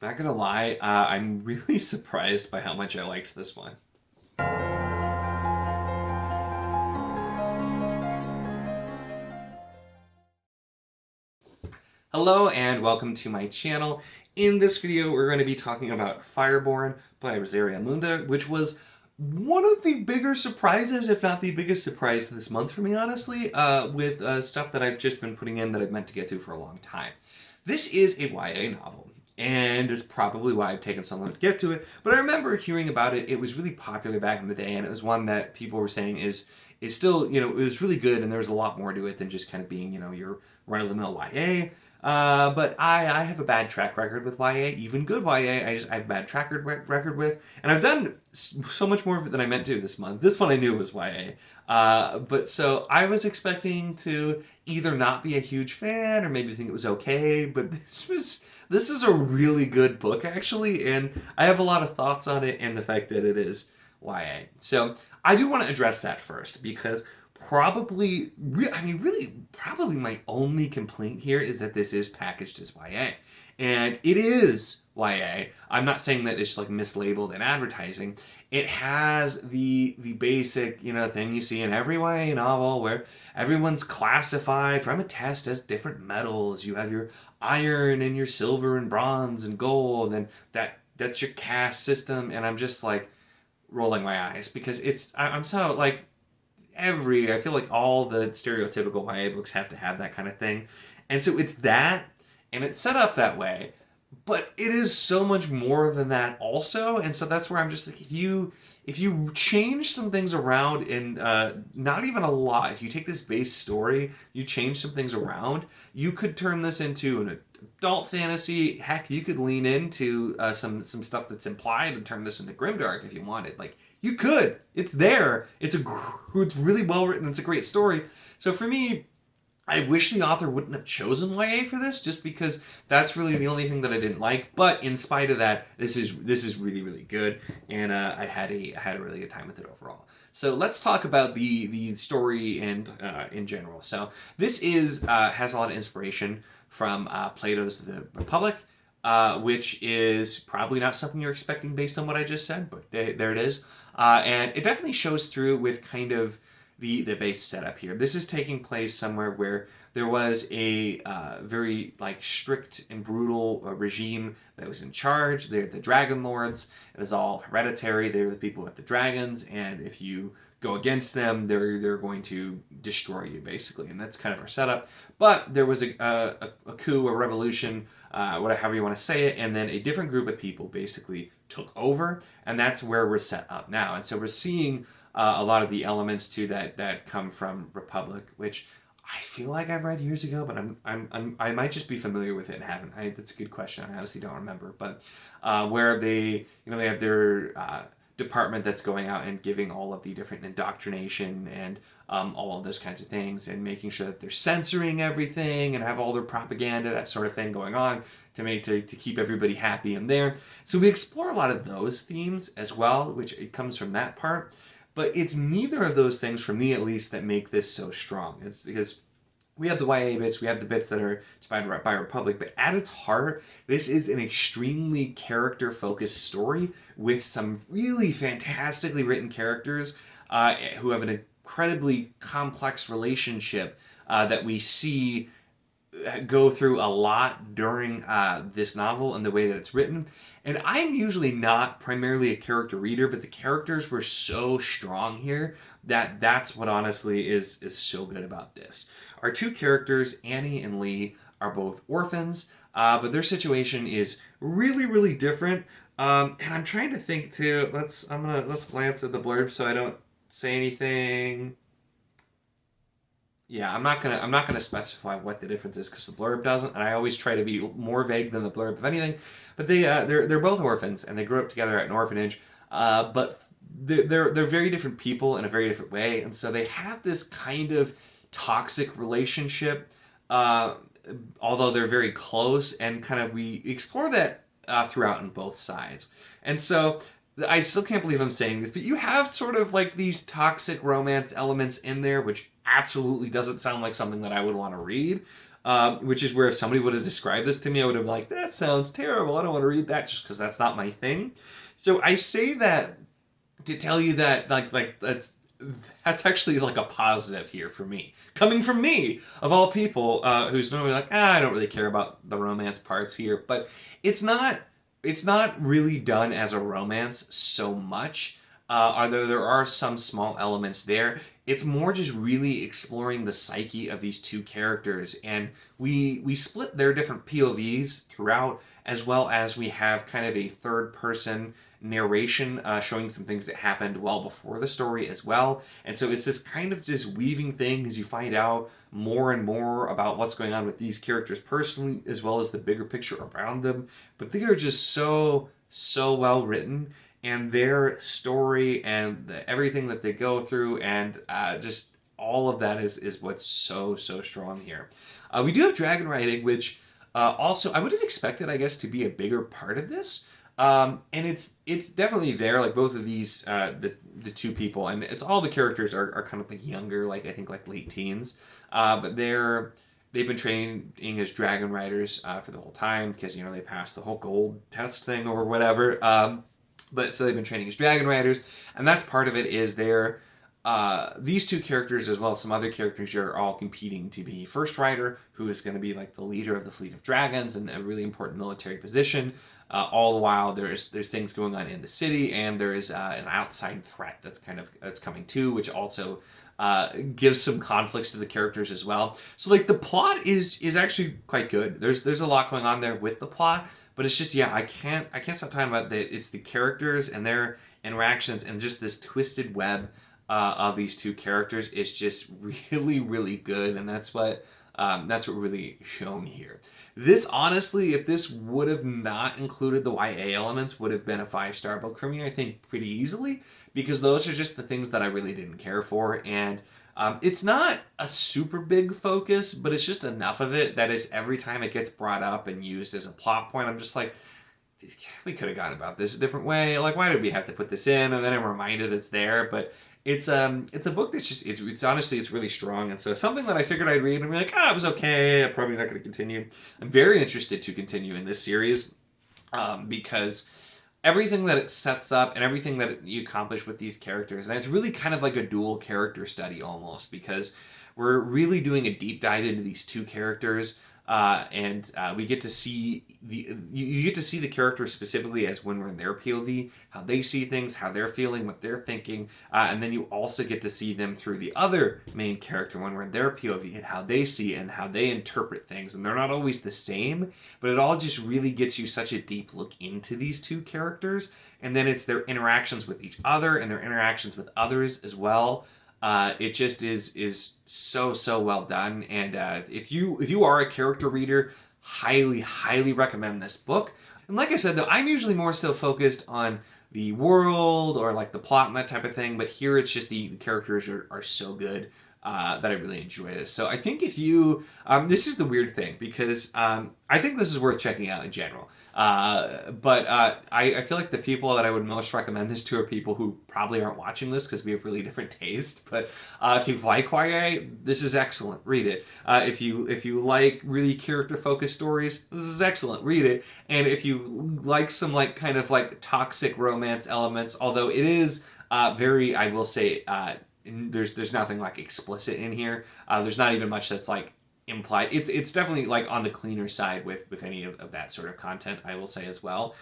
Not gonna lie, I'm really surprised by how much I liked this one. Hello and welcome to my channel. In this video, we're going to be talking about Fireborne by Rosaria Munda, which was one of the bigger surprises, if not the biggest surprise this month for me, honestly, with stuff that I've just been putting in that I've meant to get to for a long time. This is a YA novel, and it's probably why I've taken so long to get to it, but I remember hearing about it. It was really popular back in the day, and it was one that people were saying is still, it was really good, and there was a lot more to it than just kind of being, your run-of-the-mill YA. But I have a bad track record with YA, even good YA. I have a bad track record with, and I've done so much more of it than I meant to this month. This one I knew was YA, but so I was expecting to either not be a huge fan or maybe think it was okay. But this is a really good book actually, and I have a lot of thoughts on it and the fact that it is YA. So I do want to address that first because probably my only complaint here is that this is packaged as YA. And it is YA. I'm not saying that it's like mislabeled in advertising. It has the basic, thing you see in every YA novel where everyone's classified from a test as different metals. You have your iron and your silver and bronze and gold, and that's your caste system. And I'm just like rolling my eyes because I'm so like I feel like all the stereotypical YA books have to have that kind of thing. And so it's that, and it's set up that way, but it is so much more than that also. And so that's where I'm just like, if you change some things around in, not even a lot, if you take this base story, you change some things around, you could turn this into an adult fantasy. Heck, you could lean into some stuff that's implied and turn this into grimdark if you wanted. Like, you could. It's there. It's really well written. It's a great story. So for me, I wish the author wouldn't have chosen YA for this, just because that's really the only thing that I didn't like. But in spite of that, this is really, really good, and I had a really good time with it overall. So let's talk about the story and in general. So this has a lot of inspiration from Plato's The Republic, which is probably not something you're expecting based on what I just said, but there it is. And it definitely shows through with kind of the base setup here. This is taking place somewhere where there was a very strict and brutal regime that was in charge. They're the Dragon Lords. It was all hereditary. They're the people with the dragons, and if you go against them, they're going to destroy you basically, and that's kind of our setup. But there was a coup, a revolution, whatever you want to say it, and then a different group of people basically took over, and that's where we're set up now. And so we're seeing a lot of the elements to that come from Republic, which I feel like I've read years ago, but I might just be familiar with it and haven't. That's a good question. I honestly don't remember, but where they have their department that's going out and giving all of the different indoctrination and all of those kinds of things, and making sure that they're censoring everything and have all their propaganda, that sort of thing going on to keep everybody happy in there. So we explore a lot of those themes as well, which it comes from that part. But it's neither of those things, for me at least, that make this so strong. It's because we have the YA bits, we have the bits that are inspired by Republic, but at its heart, this is an extremely character-focused story with some really fantastically written characters who have an incredibly complex relationship that we see go through a lot during this novel and the way that it's written. And I'm usually not primarily a character reader, but the characters were so strong here that that's what honestly is so good about this. Our two characters, Annie and Lee, are both orphans, but their situation is really, really different. And I'm trying to think too. Let's glance at the blurb so I don't say anything. Yeah, I'm not gonna specify what the difference is because the blurb doesn't, and I always try to be more vague than the blurb of anything. But they're both orphans, and they grew up together at an orphanage. But they're very different people in a very different way, and so they have this kind of toxic relationship. Although they're very close, and kind of we explore that throughout on both sides, and so. I still can't believe I'm saying this, but you have sort of like these toxic romance elements in there, which absolutely doesn't sound like something that I would want to read. which is where if somebody would have described this to me, I would have been like, that sounds terrible. I don't want to read that just because that's not my thing. So I say that to tell you that like that's actually like a positive here for me, coming from me of all people, who's normally like, I don't really care about the romance parts here, but it's not really done as a romance so much. Although there are some small elements there, it's more just really exploring the psyche of these two characters, and we split their different POVs throughout, as well as we have kind of a third person narration showing some things that happened well before the story as well. And so it's this kind of just weaving thing as you find out more and more about what's going on with these characters personally, as well as the bigger picture around them. But they are just so well written, and their story and everything that they go through, and just all of that is what's so strong here. We do have dragon riding, which also I would have expected, I guess, to be a bigger part of this. And it's definitely there, like both of these, the two people, and it's all the characters are kind of like younger, like I think like late teens, but they've been training as dragon riders for the whole time, because they passed the whole gold test thing or whatever. But so they've been training as dragon riders, and that's part of it. Is these two characters, as well as some other characters, are all competing to be first rider, who is going to be like the leader of the fleet of dragons and a really important military position. All the while, there's things going on in the city, and there is an outside threat that's coming too, which also gives some conflicts to the characters as well. So like the plot is actually quite good. There's a lot going on there with the plot, but it's just, I can't stop talking about it's the characters and their interactions, and just this twisted web of these two characters is just really good, and that's what really shown here. This, honestly, if this would have not included the YA elements, would have been a 5-star book for me, I think, pretty easily, because those are just the things that I really didn't care for, and it's not a super big focus, but it's just enough of it that it's every time it gets brought up and used as a plot point, I'm just like, we could have gone about this a different way. Like, why did we have to put this in? And then I'm reminded it's there, but it's a book that's just, it's honestly, it's really strong. And so something that I figured I'd read and be like, it was okay, I'm probably not going to continue. I'm very interested to continue in this series, because everything that it sets up and everything that you accomplish with these characters, and it's really kind of like a dual character study almost, because we're really doing a deep dive into these two characters. And we get to see you get to see the characters specifically as when we're in their POV, how they see things, how they're feeling, what they're thinking, and then you also get to see them through the other main character when we're in their POV, and how they see and how they interpret things. And they're not always the same, but it all just really gets you such a deep look into these two characters, and then it's their interactions with each other and their interactions with others as well. It just is so well done, and if you are a character reader, highly recommend this book. And like I said, though, I'm usually more so focused on the world or like the plot and that type of thing, but here it's just the characters are so good that I really enjoy this. So I think if you this is the weird thing, because I think this is worth checking out in general. But I feel like the people that I would most recommend this to are people who probably aren't watching this, because we have really different taste. But if you like YA, this is excellent. Read it. If you like really character-focused stories, this is excellent. Read it. And if you like some like kind of like toxic romance elements, although it is very, I will say, there's nothing like explicit in here. There's not even much that's like implied. It's definitely like on the cleaner side with any of that sort of content, I will say as well,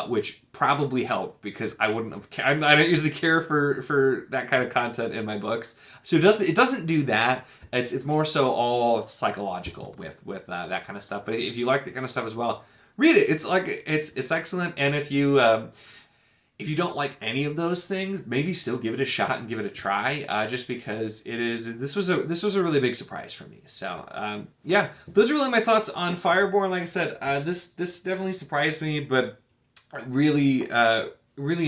which probably helped, because I don't usually care for that kind of content in my books. So it doesn't do that. It's more so all psychological with that kind of stuff. But if you like that kind of stuff as well, read it. It's excellent. And if you don't like any of those things, maybe still give it a shot and give it a try, just because this was a really big surprise for me. So those are really my thoughts on Fireborne. Like I said, this definitely surprised me, but I really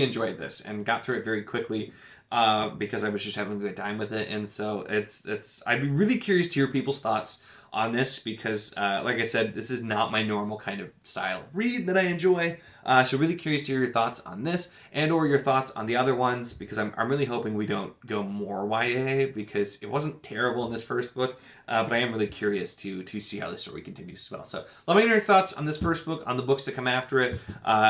enjoyed this and got through it very quickly, because I was just having a good time with it. And so I'd be really curious to hear people's thoughts on this because, like I said, this is not my normal kind of style read that I enjoy. So really curious to hear your thoughts on this and or your thoughts on the other ones, because I'm really hoping we don't go more YA, because it wasn't terrible in this first book, but I am really curious to see how the story continues as well. So let me know your thoughts on this first book, on the books that come after it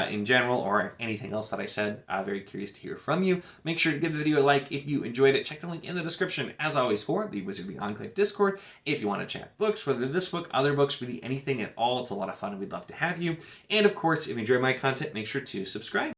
in general, or anything else that I said. Very curious to hear from you. Make sure to give the video a like if you enjoyed it. Check the link in the description, as always, for the Wizardry Enclave Discord if you want to chat books, whether this book, other books, really anything at all. It's a lot of fun and we'd love to have you. And of course, if you enjoy my content, make sure to subscribe.